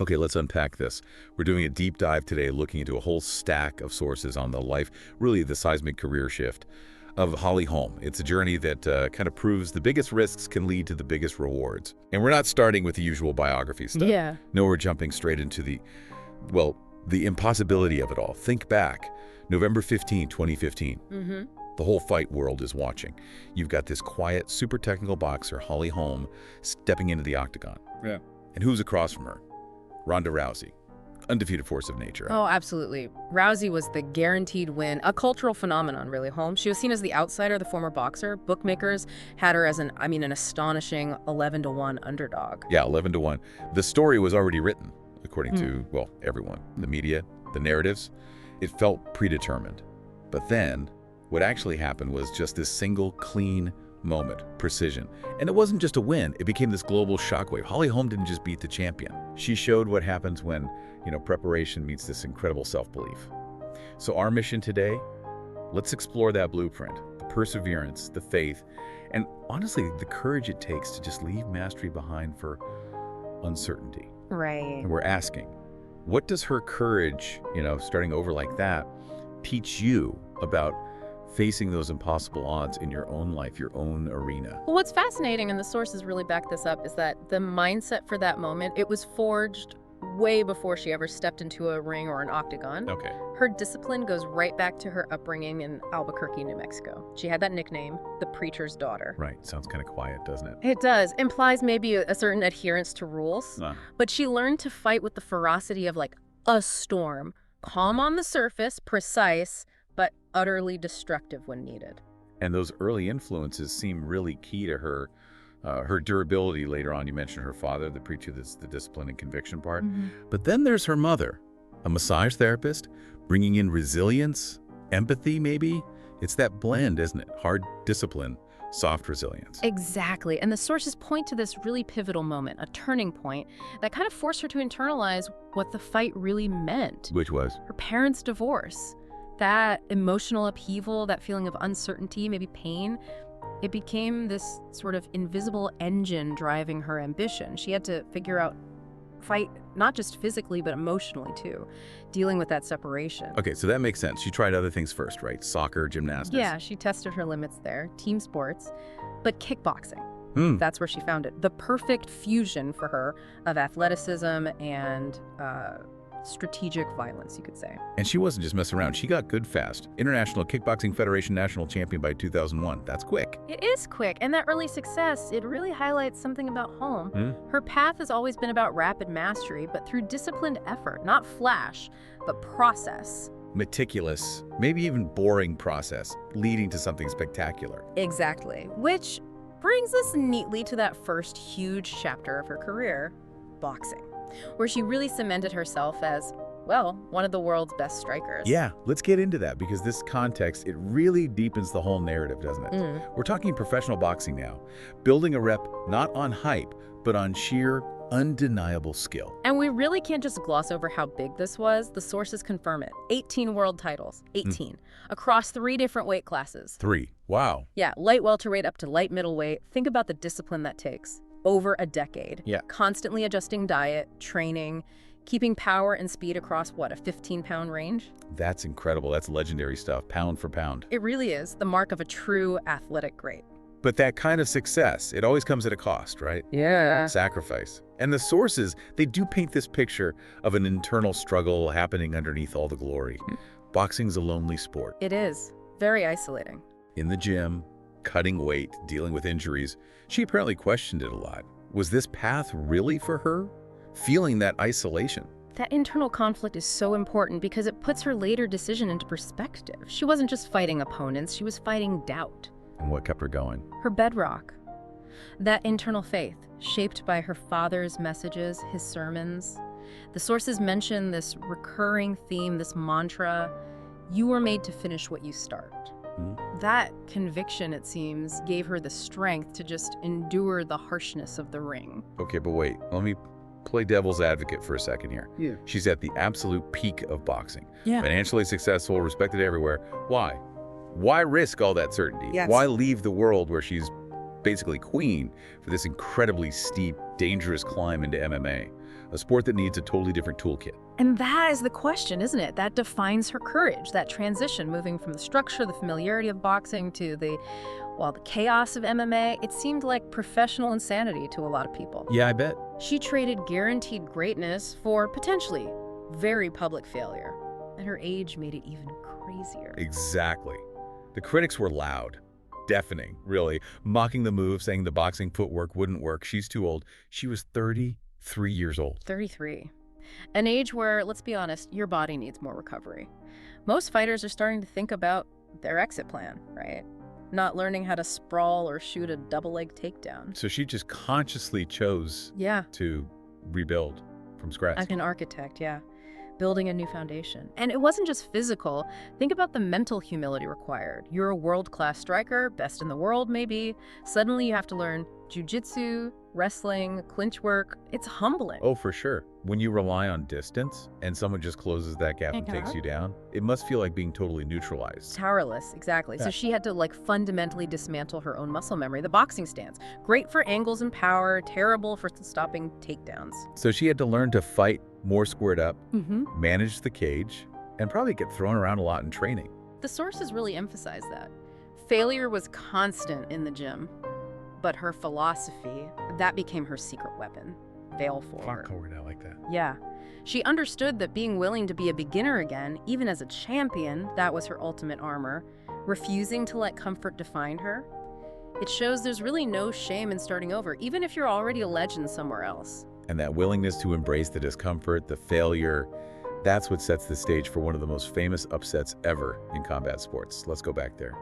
Okay, let's unpack this. We're doing a deep dive today looking into a whole stack of sources on the life, really the seismic career shift of Holly Holm. It's a journey that kind of proves the biggest risks can lead to the biggest rewards. And we're not starting with the usual biography stuff. Yeah. No, we're jumping straight into the impossibility of it all. Think back, November 15, 2015. The whole fight world is watching. You've got this quiet, super technical boxer, Holly Holm, stepping into the octagon. Yeah. And who's across from her? Ronda Rousey, undefeated force of nature. Oh, absolutely. Rousey was the guaranteed win, a cultural phenomenon, really, Holm. She was seen as the outsider, the former boxer. Bookmakers had her as an astonishing 11-to-1 underdog. Yeah, 11-to-1. The story was already written, according to, well, everyone. The media, the narratives. It felt predetermined. But then, what actually happened was just this single, clean moment, precision. And it wasn't just a win, it became this global shockwave. Holly Holm didn't just beat the champion. She showed what happens when, preparation meets this incredible self-belief. So our mission today, let's explore that blueprint, the perseverance, the faith, and honestly, the courage it takes to just leave mastery behind for uncertainty. Right. And we're asking, what does her courage, starting over like that, teach you about facing those impossible odds in your own life, your own arena? Well, what's fascinating, and the sources really back this up, is that the mindset for that moment, it was forged way before she ever stepped into a ring or an octagon. Okay. Her discipline goes right back to her upbringing in Albuquerque, New Mexico. She had that nickname, the preacher's daughter. Right. Sounds kind of quiet, doesn't it? It does. Implies maybe a certain adherence to rules. But she learned to fight with the ferocity of like a storm. Calm on the surface, precise, but utterly destructive when needed. And those early influences seem really key to her durability later on. You mentioned her father, the preacher, that's the discipline and conviction part. But then there's her mother, a massage therapist, bringing in resilience, empathy maybe. It's that blend, isn't it? Hard discipline, soft resilience. Exactly. And the sources point to this really pivotal moment, a turning point, that kind of forced her to internalize what the fight really meant. Which was? Her parents' divorce. That emotional upheaval, that feeling of uncertainty, maybe pain, it became this sort of invisible engine driving her ambition. She had to figure out, fight not just physically, but emotionally too, dealing with that separation. Okay, so that makes sense. She tried other things first, right? Soccer, gymnastics. Yeah, she tested her limits there, team sports, but kickboxing. That's where she found it. The perfect fusion for her of athleticism and strategic violence, you could say. And she wasn't just messing around. She got good fast. International Kickboxing Federation national champion by 2001. That's quick. It is quick, and that early success, it really highlights something about Holm. Her path has always been about rapid mastery, but through disciplined effort, not flash, but process. Meticulous, maybe even boring process, leading to something spectacular. Exactly, which brings us neatly to that first huge chapter of her career, boxing, where she really cemented herself as, well, one of the world's best strikers. Yeah, let's get into that, because this context, it really deepens the whole narrative, doesn't it? We're talking professional boxing now, building a rep not on hype, but on sheer, undeniable skill. And we really can't just gloss over how big this was. The sources confirm it. 18 world titles, 18, across 3 different weight classes. 3, wow. Yeah, light welterweight up to light middleweight. Think about the discipline that takes. Over a decade. Yeah. Constantly adjusting diet, training, keeping power and speed across, what, a 15-pound range? That's incredible. That's legendary stuff, pound for pound. It really is the mark of a true athletic great. But that kind of success, it always comes at a cost, right? Yeah. Sacrifice. And the sources, they do paint this picture of an internal struggle happening underneath all the glory. Boxing's a lonely sport. It is. Very isolating. In the gym, cutting weight, dealing with injuries, she apparently questioned it a lot. Was this path really for her? Feeling that isolation. That internal conflict is so important because it puts her later decision into perspective. She wasn't just fighting opponents, she was fighting doubt. And what kept her going? Her bedrock. That internal faith, shaped by her father's messages, his sermons. The sources mention this recurring theme, this mantra, you were made to finish what you start. That conviction, it seems, gave her the strength to just endure the harshness of the ring. Okay, but wait, let me play devil's advocate for a second here. Yeah. She's at the absolute peak of boxing. Yeah. Financially successful, respected everywhere. Why? Why risk all that certainty? Yes. Why leave the world where she's basically queen for this incredibly steep, dangerous climb into MMA? a sport that needs a totally different toolkit. And that is the question, isn't it? That defines her courage, that transition, moving from the structure, the familiarity of boxing to the chaos of MMA. It seemed like professional insanity to a lot of people. Yeah, I bet. She traded guaranteed greatness for potentially very public failure. And her age made it even crazier. Exactly. The critics were loud, deafening, really, mocking the move, saying the boxing footwork wouldn't work. She's too old. She was 33 years old. 33. An age where, let's be honest, your body needs more recovery. Most fighters are starting to think about their exit plan, right? Not learning how to sprawl or shoot a double-leg takedown. So she just consciously chose to rebuild from scratch. Like an architect, building a new foundation. And it wasn't just physical. Think about the mental humility required. You're a world-class striker, best in the world maybe. Suddenly you have to learn jiu-jitsu, wrestling, clinch work. It's humbling. Oh, for sure. When you rely on distance and someone just closes that gap and takes you down, it must feel like being totally neutralized. Powerless, exactly. So she had to fundamentally dismantle her own muscle memory. The boxing stance, great for angles and power, terrible for stopping takedowns. So she had to learn to fight more squared up, manage the cage, and probably get thrown around a lot in training. The sources really emphasize that. Failure was constant in the gym, but her philosophy, that became her secret weapon. Fail forward. Forward, I like that. Yeah. She understood that being willing to be a beginner again, even as a champion, that was her ultimate armor. Refusing to let comfort define her. It shows there's really no shame in starting over, even if you're already a legend somewhere else. And that willingness to embrace the discomfort, the failure, that's what sets the stage for one of the most famous upsets ever in combat sports. Let's go back there.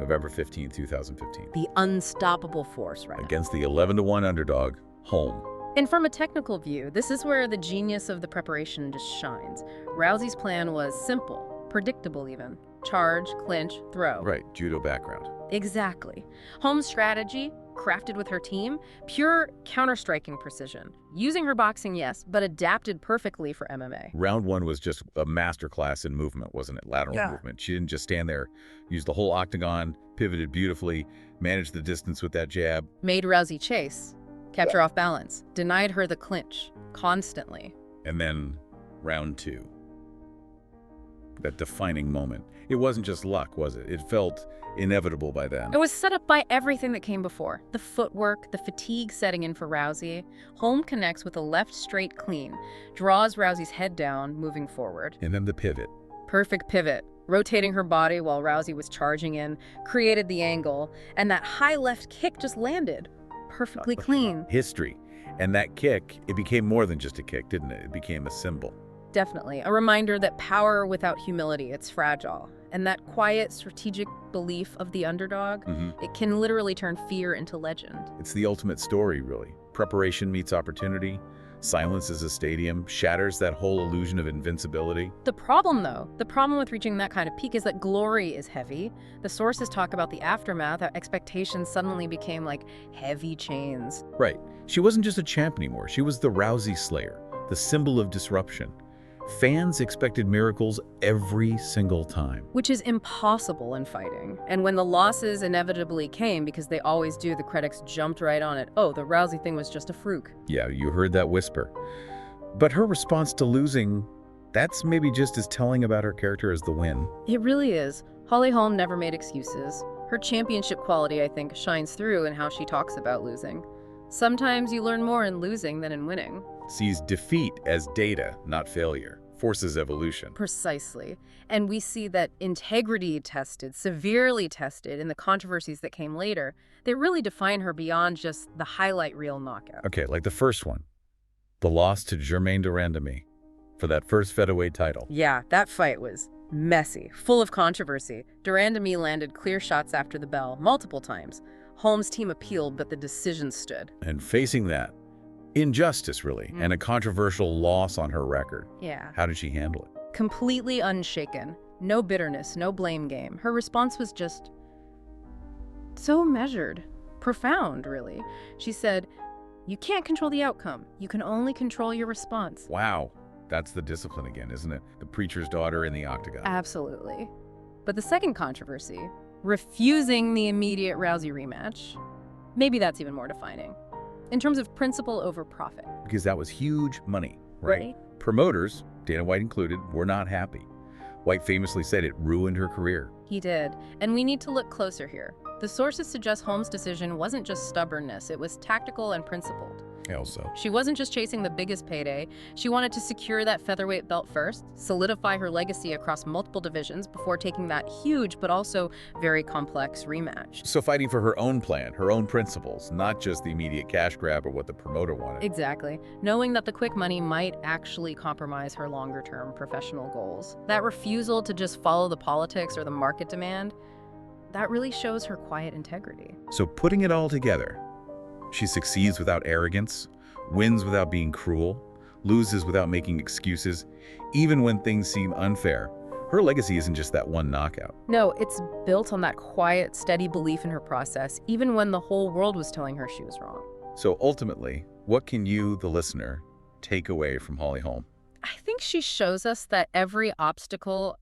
November 15, 2015. The unstoppable force, right? Against the 11-1 underdog, Holm. And from a technical view, this is where the genius of the preparation just shines. Rousey's plan was simple, predictable even. Charge, clinch, throw. Right, judo background. Exactly. Holm's strategy, crafted with her team, pure counter-striking precision. Using her boxing, yes, but adapted perfectly for MMA. Round one was just a masterclass in movement, wasn't it? Lateral movement. She didn't just stand there, used the whole octagon, pivoted beautifully, managed the distance with that jab. Made Rousey chase, kept her off balance, denied her the clinch, constantly. And then round two. That defining moment. It wasn't just luck, was it? It felt inevitable by then. It was set up by everything that came before. The footwork, the fatigue setting in for Rousey. Holm connects with a left straight clean, draws Rousey's head down, moving forward. And then the pivot. Perfect pivot. Rotating her body while Rousey was charging in, created the angle, and that high left kick just landed. Perfectly clean. History. And that kick, it became more than just a kick, didn't it? It became a symbol. Definitely. A reminder that power without humility, it's fragile. And that quiet, strategic belief of the underdog, it can literally turn fear into legend. It's the ultimate story, really. Preparation meets opportunity, silences a stadium, shatters that whole illusion of invincibility. The problem, though, the problem with reaching that kind of peak is that glory is heavy. The sources talk about the aftermath, how expectations suddenly became like heavy chains. Right. She wasn't just a champ anymore. She was the Rousey Slayer, the symbol of disruption. Fans expected miracles every single time. Which is impossible in fighting. And when the losses inevitably came, because they always do, the critics jumped right on it. Oh, the Rousey thing was just a fluke. Yeah, you heard that whisper. But her response to losing, that's maybe just as telling about her character as the win. It really is. Holly Holm never made excuses. Her championship quality, I think, shines through in how she talks about losing. Sometimes you learn more in losing than in winning. Sees defeat as data, not failure. Forces evolution. Precisely. And we see that integrity tested, severely tested in the controversies that came later, they really define her beyond just the highlight reel knockout. Okay, like the first one. The loss to Germaine de Randamie for that first featherweight title. Yeah, that fight was messy, full of controversy. De Randamie landed clear shots after the bell, multiple times. Holm's team appealed, but the decision stood. And facing that, injustice, really, and a controversial loss on her record. Yeah. How did she handle it? Completely unshaken. No bitterness, no blame game. Her response was just so measured, profound, really. She said, "You can't control the outcome. You can only control your response." Wow. That's the discipline again, isn't it? The preacher's daughter in the octagon. Absolutely. But the second controversy, refusing the immediate Rousey rematch, maybe that's even more defining. in terms of principle over profit. Because that was huge money, right? Promoters, Dana White included, were not happy. White famously said it ruined her career. He did. And we need to look closer here. The sources suggest Holm's decision wasn't just stubbornness, it was tactical and principled. How so? She wasn't just chasing the biggest payday. She wanted to secure that featherweight belt first, solidify her legacy across multiple divisions before taking that huge but also very complex rematch. So fighting for her own plan, her own principles, not just the immediate cash grab or what the promoter wanted. Exactly. Knowing that the quick money might actually compromise her longer-term professional goals. That refusal to just follow the politics or the market demand, that really shows her quiet integrity. So putting it all together, she succeeds without arrogance, wins without being cruel, loses without making excuses, even when things seem unfair. Her legacy isn't just that one knockout. No, it's built on that quiet, steady belief in her process, even when the whole world was telling her she was wrong. So ultimately, what can you, the listener, take away from Holly Holm? I think she shows us that every obstacle,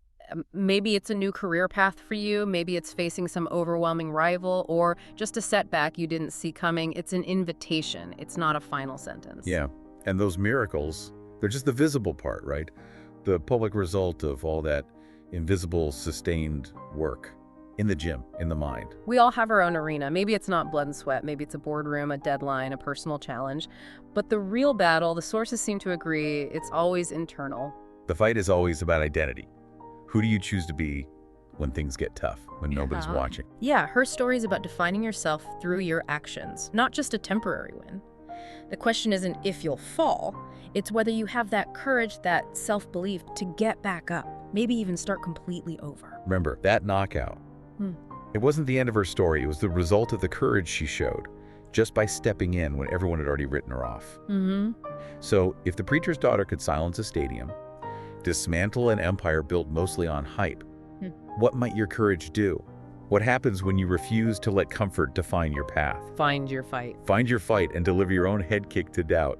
maybe it's a new career path for you, maybe it's facing some overwhelming rival, or just a setback you didn't see coming. It's an invitation. It's not a final sentence. Yeah, and those miracles, they're just the visible part, right? The public result of all that invisible, sustained work in the gym, in the mind. We all have our own arena. Maybe it's not blood and sweat. Maybe it's a boardroom, a deadline, a personal challenge. But the real battle, the sources seem to agree, it's always internal. The fight is always about identity. Who do you choose to be when things get tough, when nobody's watching? Yeah, her story is about defining yourself through your actions, not just a temporary win. The question isn't if you'll fall, it's whether you have that courage, that self-belief to get back up, maybe even start completely over. Remember, that knockout, it wasn't the end of her story. It was the result of the courage she showed, just by stepping in when everyone had already written her off. So if the preacher's daughter could silence a stadium, dismantle an empire built mostly on hype, what might your courage do? What happens when you refuse to let comfort define your path? Find your fight. Find your fight and deliver your own head kick to doubt.